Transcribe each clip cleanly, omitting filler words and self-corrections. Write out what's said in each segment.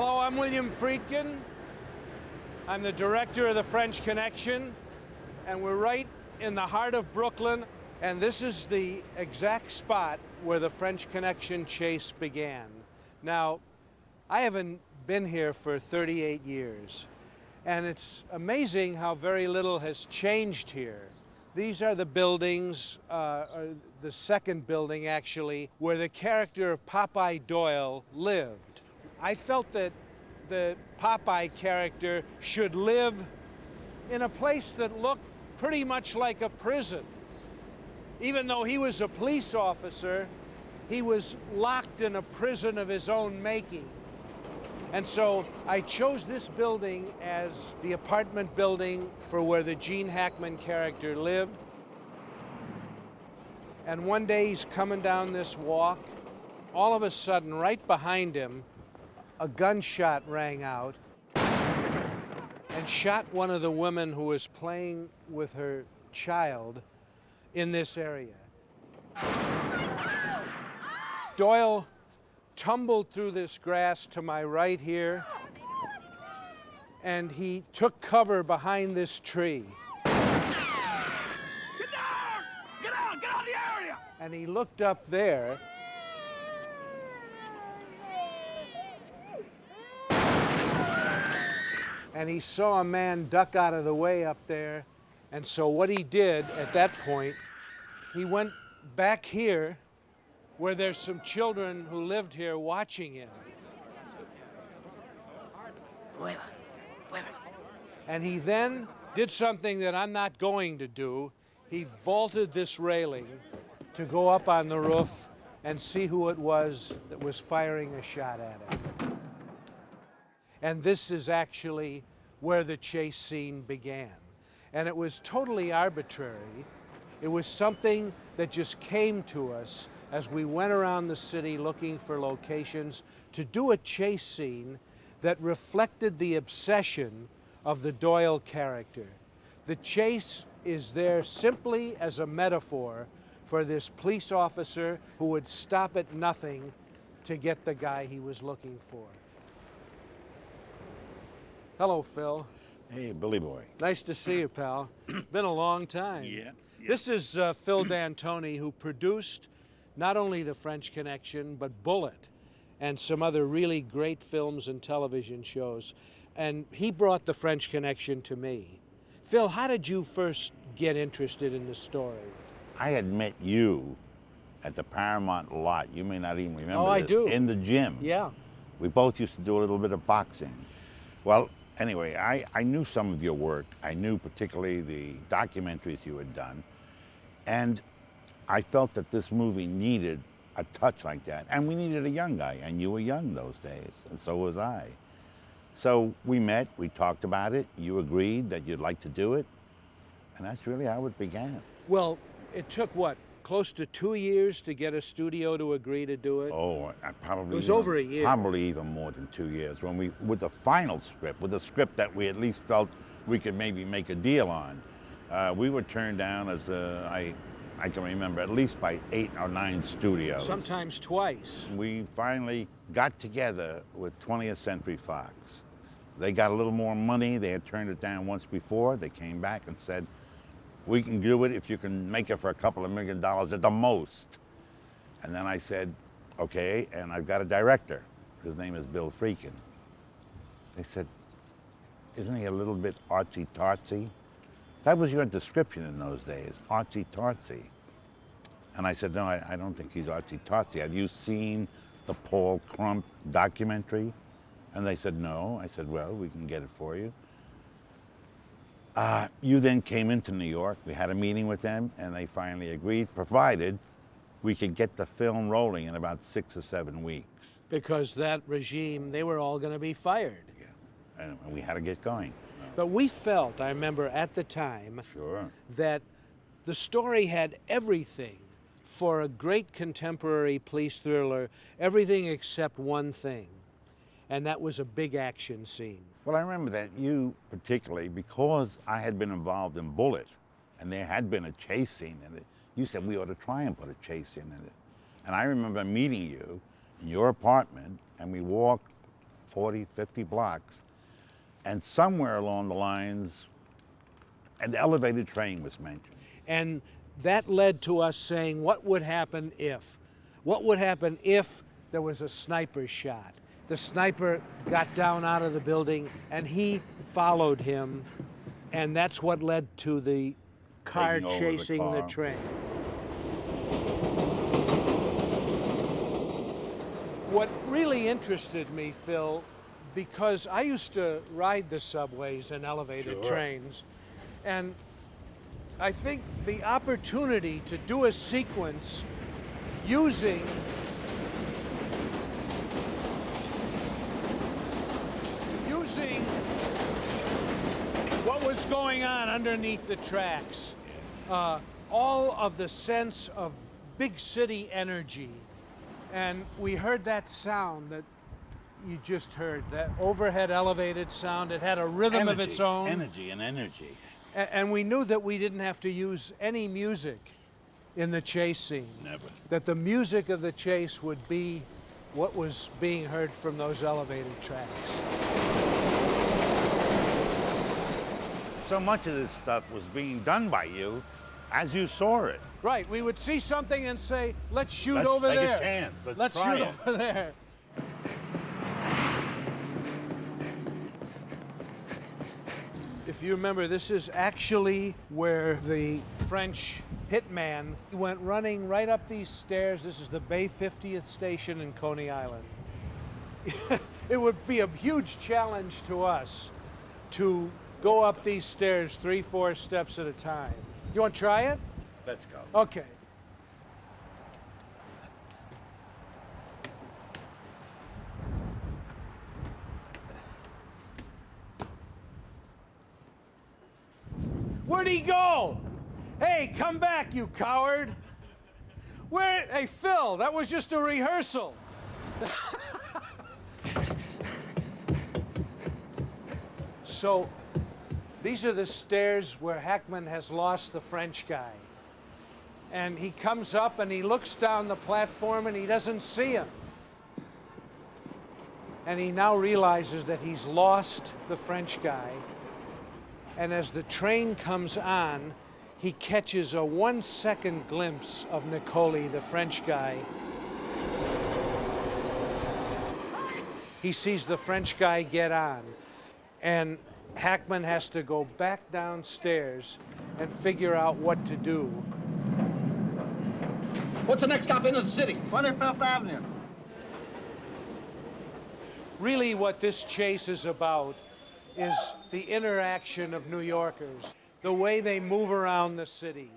Hello, I'm William Friedkin. I'm the director of The French Connection, and we're right in the heart of Brooklyn, and this is the exact spot where The French Connection chase began. Now, I haven't been here for 38 years, and it's amazing how very little has changed here. These are the buildings, the second building actually, where the character of Popeye Doyle lived. I felt that the Popeye character should live in a place that looked pretty much like a prison. Even though he was a police officer, he was locked in a prison of his own making. And so I chose this building as the apartment building for where the Gene Hackman character lived. And one day he's coming down this walk. All of a sudden, right behind him, a gunshot rang out and shot one of the women who was playing with her child in this area. Doyle tumbled through this grass to my right here, and he took cover behind this tree. Get down! Get out! Get out of the area! And he looked up there, and he saw a man duck out of the way up there. And so what he did at that point, he went back here where there's some children who lived here watching him. And he then did something that I'm not going to do. He vaulted this railing to go up on the roof and see who it was that was firing a shot at him. And this is actually where the chase scene began. And it was totally arbitrary. It was something that just came to us as we went around the city looking for locations to do a chase scene that reflected the obsession of the Doyle character. The chase is there simply as a metaphor for this police officer who would stop at nothing to get the guy he was looking for. Hello, Phil. Hey, Billy Boy. Nice to see you, pal. Been a long time. Yeah. This is Phil D'Antoni, who produced not only The French Connection, but Bullitt and some other really great films and television shows. And he brought The French Connection to me. Phil, how did you first get interested in the story? I had met you at the Paramount lot. You may not even remember Oh, this. I do. In the gym. Yeah. We both used to do a little bit of boxing. Well, anyway, I knew some of your work. I knew particularly the documentaries you had done. And I felt that this movie needed a touch like that. And we needed a young guy. And you were young those days, and so was I. So we met, we talked about it. You agreed that you'd like to do it. And that's really how it began. Well, it took what, close to 2 years to get a studio to agree to do it? Oh, probably. It was over a year. Probably even more than 2 years. When we, with the final script, with the script that we at least felt we could maybe make a deal on, we were turned down as I can remember at least by 8 or 9 studios. Sometimes twice. We finally got together with 20th Century Fox. They got a little more money. They had turned it down once before. They came back and said, we can do it if you can make it for a couple of $1 million at the most. And then I said, okay, and I've got a director. His name is Bill Friedkin. They said, isn't he a little bit artsy-tartsy? That was your description in those days, artsy-tartsy. And I said, no, I don't think he's artsy-tartsy. Have you seen the Paul Crump documentary? And they said, no. I said, well, we can get it for you. You then came into New York. We had a meeting with them, and they finally agreed, provided we could get the film rolling in about 6 or 7 weeks. Because that regime, they were all going to be fired. Yeah, and we had to get going. But we felt, I remember at the time, Sure. that the story had everything for a great contemporary police thriller, everything except one thing, and that was a big action scene. Well, I remember that you particularly, because I had been involved in Bullitt, and there had been a chase scene in it, you said we ought to try and put a chase scene in it. And I remember meeting you in your apartment, and we walked 40, 50 blocks. And somewhere along the lines, an elevated train was mentioned. And that led to us saying, what would happen if? What would happen if there was a sniper shot? The sniper got down out of the building and he followed him, and that's what led to the car Taking over the chasing the car. train. What really interested me, Phil, because I used to ride the subways and elevated Sure. trains, and I think the opportunity to do a sequence using what was going on underneath the tracks, all of the sense of big city energy. And we heard that sound that you just heard, that overhead elevated sound. It had a rhythm of its own. Energy and energy. And we knew that we didn't have to use any music in the chase scene. Never. That the music of the chase would be what was being heard from those elevated tracks. So much of this stuff was being done by you as you saw it. Right, we would see something and say, let's shoot Let's over take a there. chance. Let's Let's try shoot it." over there. If you remember, this is actually where the French hitman went running right up these stairs. This is the Bay 50th station in Coney Island. It would be a huge challenge to us to go up these stairs 3, 4 steps at a time. You want to try it? Let's go. Okay. Where'd he go? Hey, come back, you coward. Hey, Phil, that was just a rehearsal. So, these are the stairs where Hackman has lost the French guy. And he comes up and he looks down the platform and he doesn't see him. And he now realizes that he's lost the French guy. And as the train comes on, he catches a 1-second glimpse of Nicoli, the French guy. He sees the French guy get on, and Hackman has to go back downstairs and figure out what to do. What's the next stop into the city? 25th Avenue. Really, what this chase is about is the interaction of New Yorkers, the way they move around the city,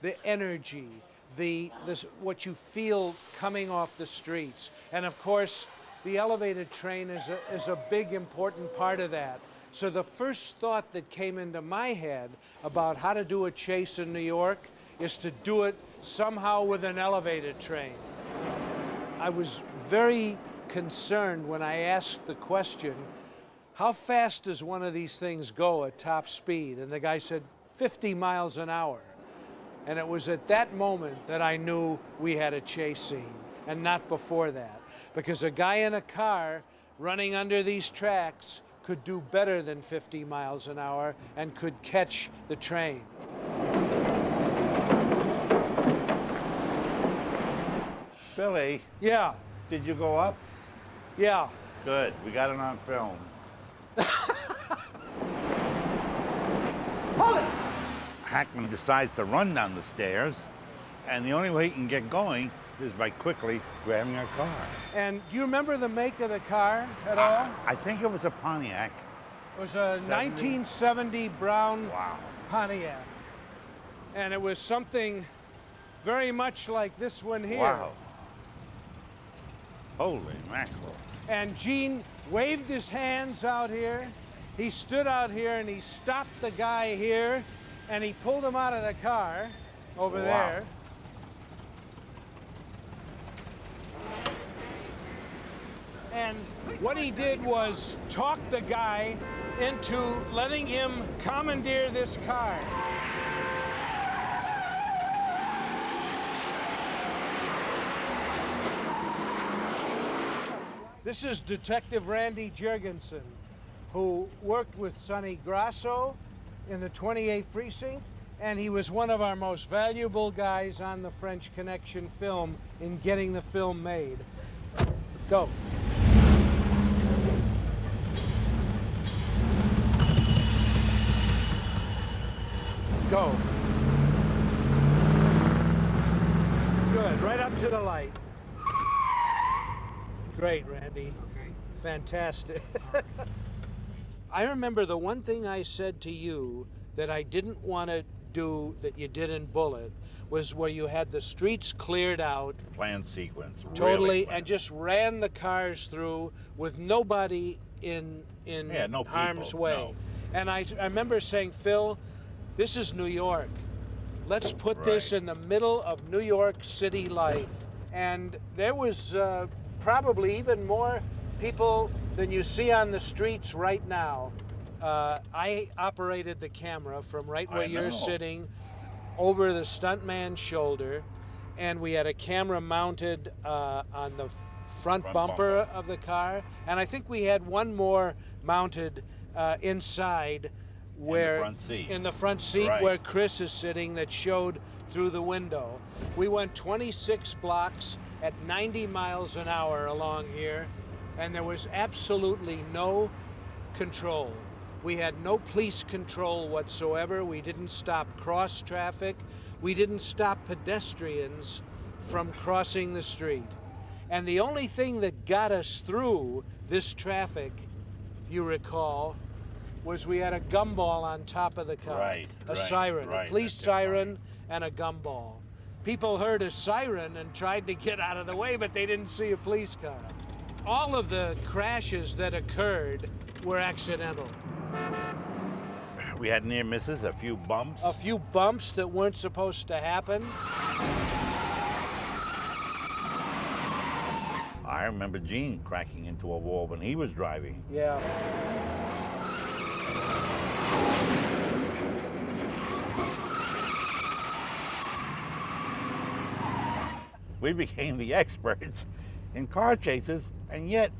the energy, what you feel coming off the streets. And of course, the elevated train is a big, important part of that. So the first thought that came into my head about how to do a chase in New York is to do it somehow with an elevated train. I was very concerned when I asked the question, how fast does one of these things go at top speed? And the guy said, 50 miles an hour. And it was at that moment that I knew we had a chase scene, and not before that. Because a guy in a car running under these tracks could do better than 50 miles an hour and could catch the train. Billy, Yeah, did you go up? yeah. Good. We got it on film. Hold it! Hackman decides to run down the stairs, and the only way he can get going is by quickly grabbing a car. And do you remember the make of the car at all? I think it was a Pontiac. It was a 1970 brown Wow. Pontiac. And it was something very much like this one here. Wow. Holy mackerel. And Gene waved his hands out here. He stood out here and he stopped the guy here and he pulled him out of the car over Wow. there. And what he did was talk the guy into letting him commandeer this car. This is Detective Randy Jurgensen, who worked with Sonny Grasso in the 28th Precinct, and he was one of our most valuable guys on the French Connection film in getting the film made. Go. Go. Good, right up to the light. Great, Randy. Okay. Fantastic. I remember the one thing I said to you that I didn't want to do that you did in Bullet was where you had the streets cleared out Planned sequence. totally really planned. and just ran the cars through with nobody in Yeah, no harm's people, way. no. And I remember saying, Phil, this is New York. Let's put this Right. in the middle of New York City life. And there was probably even more people than you see on the streets right now. I operated the camera from right where I you're know. sitting over the stuntman's shoulder, and we had a camera mounted on the front bumper of the car, and I think we had one more mounted inside where in the front seat. Right. where Chris is sitting that showed through the window. We went 26 blocks at 90 miles an hour along here, and there was absolutely no control. We had no police control whatsoever. We didn't stop cross traffic. We didn't stop pedestrians from crossing the street. And the only thing that got us through this traffic, if you recall, was we had a gumball on top of the car. Right, a right, siren, right, a police that's siren, and a gumball. People heard a siren and tried to get out of the way, but they didn't see a police car. All of the crashes that occurred were accidental. We had near misses, a few bumps. A few bumps that weren't supposed to happen. I remember Gene cracking into a wall when he was driving. Yeah. We became the experts in car chases, and yet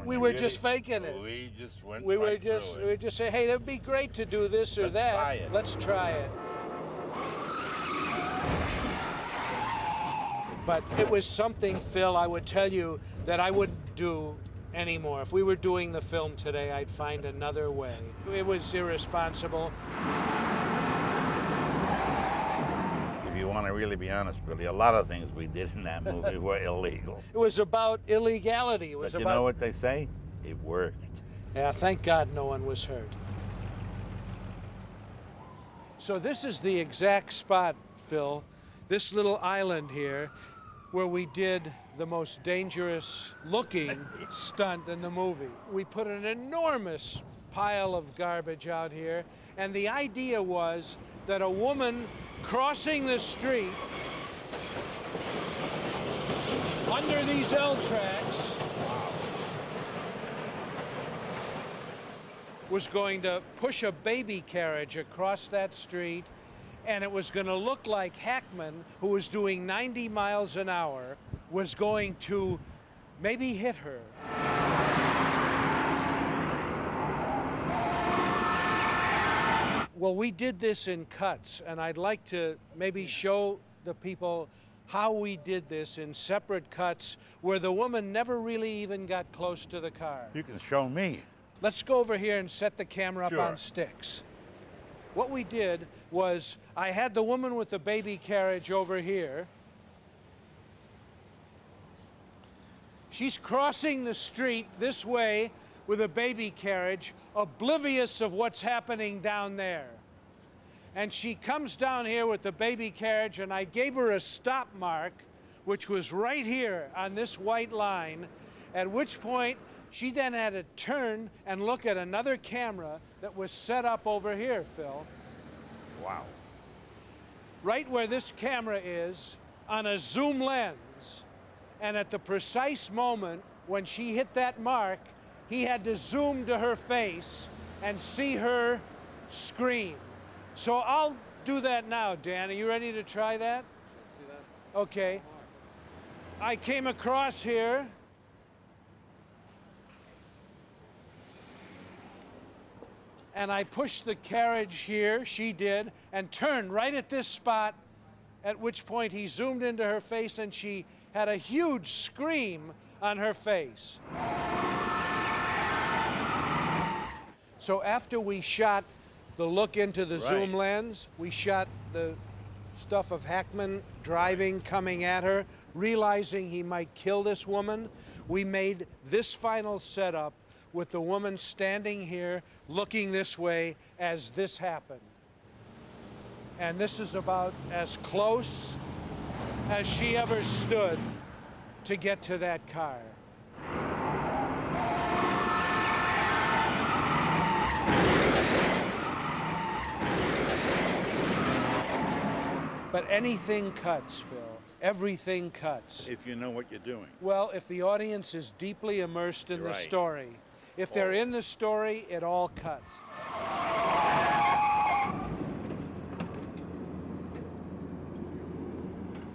We were just faking it. We just went. We were right just through we it. just say, hey, that'd be great to do this or Let's that. try it. Let's try it. But it was something, Phil, I would tell you that I wouldn't do anymore. If we were doing the film today, I'd find another way. It was irresponsible. If you want to really be honest, Billy, a lot of things we did in that movie were illegal. It was about illegality. It was But you about know what they say? It worked. Yeah, thank God no one was hurt. So this is the exact spot, Phil, this little island here, where we did the most dangerous looking stunt in the movie. We put an enormous pile of garbage out here, and the idea was that a woman crossing the street under these L tracks was going to push a baby carriage across that street, and it was going to look like Hackman, who was doing 90 miles an hour, was going to maybe hit her. Well, we did this in cuts, and I'd like to maybe show the people how we did this in separate cuts where the woman never really even got close to the car. You can show me. Let's go over here and set the camera up Sure. on sticks. What we did was I had the woman with the baby carriage over here. She's crossing the street this way with a baby carriage, oblivious of what's happening down there. And she comes down here with the baby carriage, and I gave her a stop mark, which was right here on this white line, at which point she then had to turn and look at another camera that was set up over here, Phil. Wow. Right where this camera is on a zoom lens. And at the precise moment when she hit that mark, he had to zoom to her face and see her scream. So I'll do that now, Dan. Are you ready to try that? Let's see that. Okay. I came across here. and I pushed the carriage here, she did, and turned right at this spot, at which point he zoomed into her face and she had a huge scream on her face. So after we shot the look into the zoom lens, we shot the stuff of Hackman driving, coming at her, realizing he might kill this woman. We made this final setup with the woman standing here, looking this way as this happened. And this is about as close as she ever stood to get to that car. But anything cuts, Phil. Everything cuts. If you know what you're doing. Well, if the audience is deeply immersed in the story, if they're in the story, it all cuts.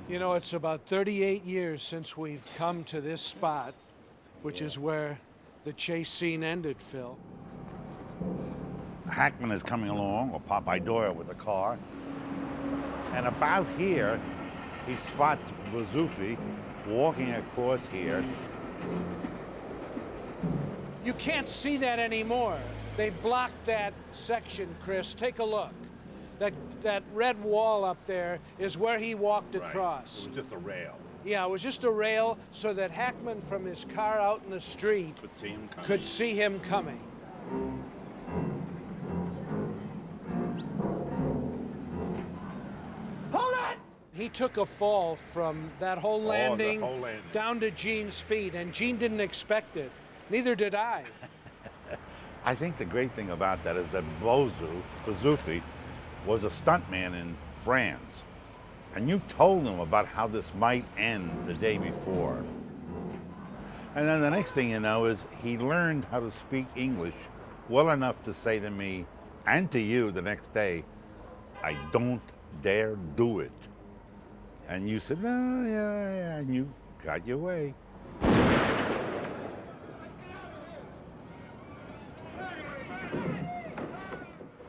You know, it's about 38 years since we've come to this spot, which is where the chase scene ended, Phil. Hackman is coming along, or Popeye Doyle with a car. And about here, he spots Bazoofi walking across here. You can't see that anymore. They've blocked that section, Chris. Take a look. That red wall up there is where he walked across. It was just a rail. Yeah, it was just a rail so that Hackman from his car out in the street Could see him coming. Hold it! He took a fall from that whole landing, whole landing down to Gene's feet, and Gene didn't expect it. Neither did I. I think the great thing about that is that Bazoofi was a stuntman in France. And you told him about how this might end the day before. And then the next thing you know is he learned how to speak English well enough to say to me and to you the next day, "I don't dare do it." And you said, "Oh, yeah," and you got your way.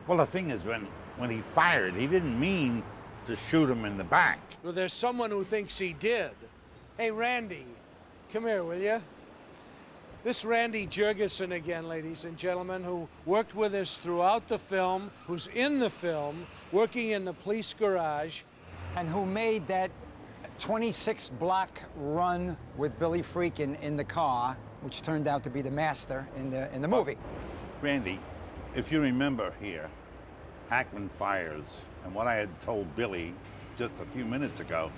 Well, the thing is, when he fired, he didn't mean to shoot him in the back. Well, there's someone who thinks he did. Hey, Randy, come here, will you? This Randy Jurgensen again, ladies and gentlemen, who worked with us throughout the film, who's in the film, working in the police garage. And who made that 26-block run with Billy Freakin in the car, which turned out to be the master in the movie. Randy, if you remember here, Hackman fires, and what I had told Billy just a few minutes ago,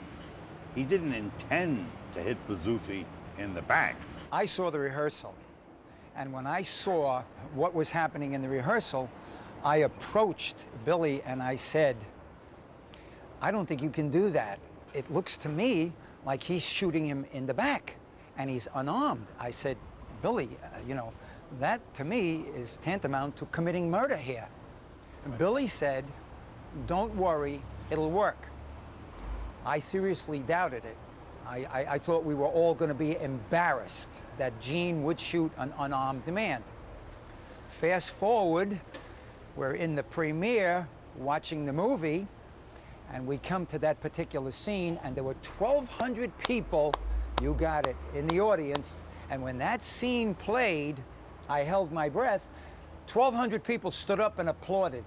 he didn't intend to hit Bazoofi in the back. I saw the rehearsal, and when I saw what was happening in the rehearsal, I approached Billy and I said, "I don't think you can do that. It looks to me like he's shooting him in the back, and he's unarmed." I said, "Billy, you know, that to me is tantamount to committing murder here." And Billy said, "Don't worry, it'll work." I seriously doubted it. I thought we were all going to be embarrassed that Gene would shoot an unarmed man. Fast forward, we're in the premiere watching the movie, and we come to that particular scene, and there were 1,200 people, you got it, in the audience. And when that scene played, I held my breath. 1,200 people stood up and applauded.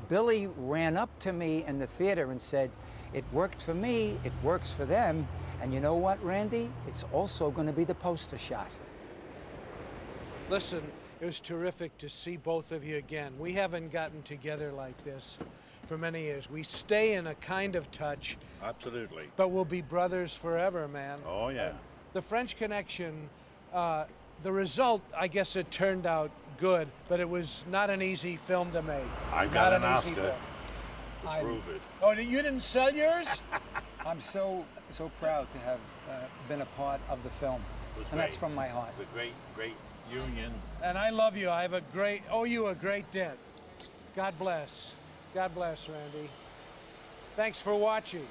Billy ran up to me in the theater and said, "It worked for me, it works for them. And you know what, Randy? It's also going to be the poster shot." Listen, it was terrific to see both of you again. We haven't gotten together like this for many years. We stay in a kind of touch. Absolutely. But we'll be brothers forever, man. Oh, yeah. The French Connection, the result, I guess it turned out good, but it was not an easy film to make. I got an not easy Oscar film. to prove it. Oh, you didn't sell yours? I'm so proud to have been a part of the film. And that's from my heart. The great union. And I love you. I owe you a great debt. God bless. God bless, Randy. Thanks for watching.